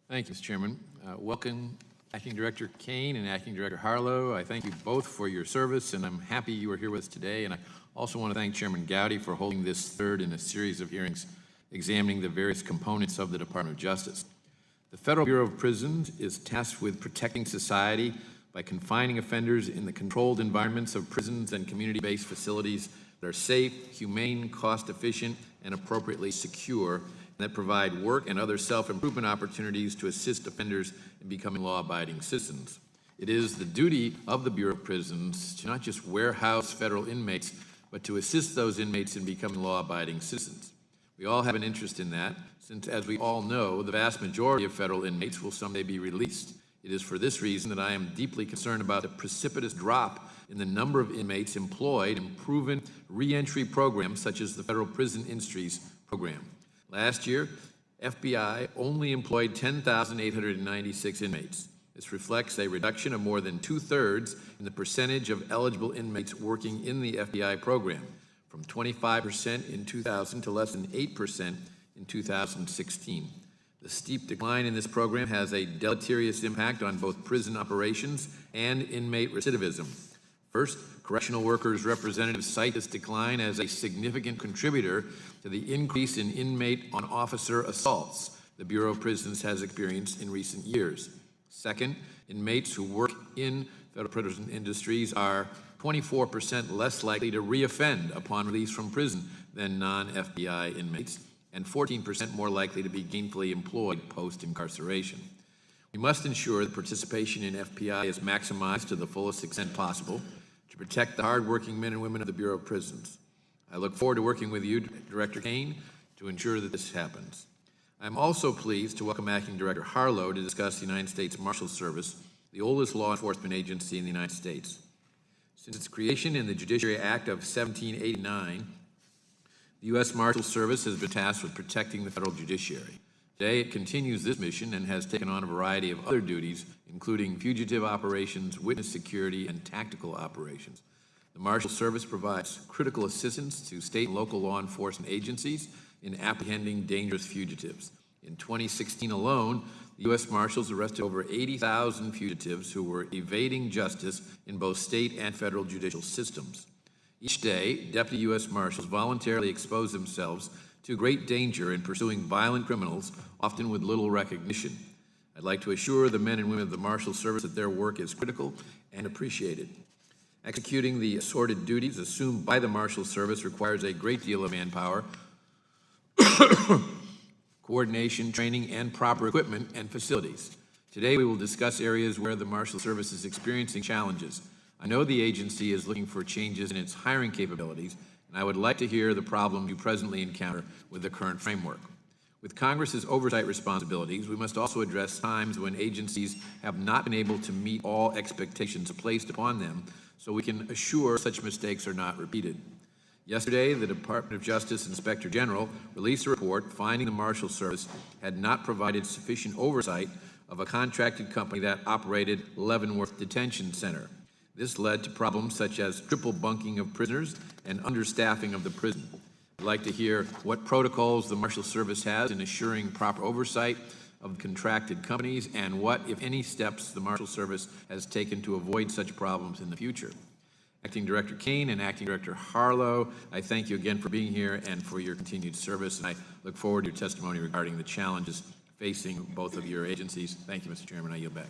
Thank you, Mr. Chairman. Welcome, Acting Director Kane and Acting Director Harlow. I thank you both for your service, and I'm happy you are here with us today. And I also want to thank Chairman Gowdy for holding this third in a series of hearings examining the various components of the Department of Justice. The Federal Bureau of Prisons is tasked with protecting society by confining offenders in the controlled environments of prisons and community-based facilities that are safe, humane, cost-efficient, and appropriately secure, and that provide work and other self-improvement opportunities to assist offenders in becoming law-abiding citizens. It is the duty of the Bureau of Prisons to not just warehouse federal inmates, but to assist those inmates in becoming law-abiding citizens. We all have an interest in that, since, as we all know, the vast majority of federal inmates will someday be released. It is for this reason that I am deeply concerned about the precipitous drop in the number of inmates employed in proven reentry programs such as the Federal Prison Industries Program. Last year, FBI only employed 10,896 inmates. This reflects a reduction of more than 2/3 in the percentage of eligible inmates working in the FBI program, from 25% in 2000 to less than 8% in 2016. The steep decline in this program has a deleterious impact on both prison operations and inmate recidivism. First, correctional workers' representatives cite this decline as a significant contributor to the increase in inmate on officer assaults the Bureau of Prisons has experienced in recent years. Second, inmates who work in federal prison industries are 24% less likely to reoffend upon release from prison than non-FBI inmates, and 14% more likely to be gainfully employed post-incarceration. We must ensure that participation in FPI is maximized to the fullest extent possible to protect the hardworking men and women of the Bureau of Prisons. I look forward to working with you, Director Kane, to ensure that this happens. I'm also pleased to welcome Acting Director Harlow to discuss the United States Marshals Service, the oldest law enforcement agency in the United States. Since its creation in the Judiciary Act of 1789, the U.S. Marshals Service has been tasked with protecting the federal judiciary. Today, it continues this mission and has taken on a variety of other duties, including fugitive operations, witness security, and tactical operations. The Marshals Service provides critical assistance to state and local law enforcement agencies in apprehending dangerous fugitives. In 2016 alone, the U.S. Marshals arrested over 80,000 fugitives who were evading justice in both state and federal judicial systems. Each day, Deputy U.S. Marshals voluntarily expose themselves to great danger in pursuing violent criminals, often with little recognition. I'd like to assure the men and women of the Marshals Service that their work is critical and appreciated. Executing the assorted duties assumed by the Marshals Service requires a great deal of manpower, coordination, training, and proper equipment and facilities. Today, we will discuss areas where the Marshals Service is experiencing challenges. I know the agency is looking for changes in its hiring capabilities, and I would like to hear the problem you presently encounter with the current framework. With Congress's oversight responsibilities, we must also address times when agencies have not been able to meet all expectations placed upon them, so we can assure such mistakes are not repeated. Yesterday, the Department of Justice Inspector General released a report finding the Marshals Service had not provided sufficient oversight of a contracted company that operated Leavenworth Detention Center. This led to problems such as triple bunking of prisoners and understaffing of the prison. I'd like to hear what protocols the Marshals Service has in assuring proper oversight of the contracted companies and what, if any, steps the Marshals Service has taken to avoid such problems in the future. Acting Director Kane and Acting Director Harlow, I thank you again for being here and for your continued service, and I look forward to your testimony regarding the challenges facing both of your agencies. Thank you, Mr. Chairman. I yield back.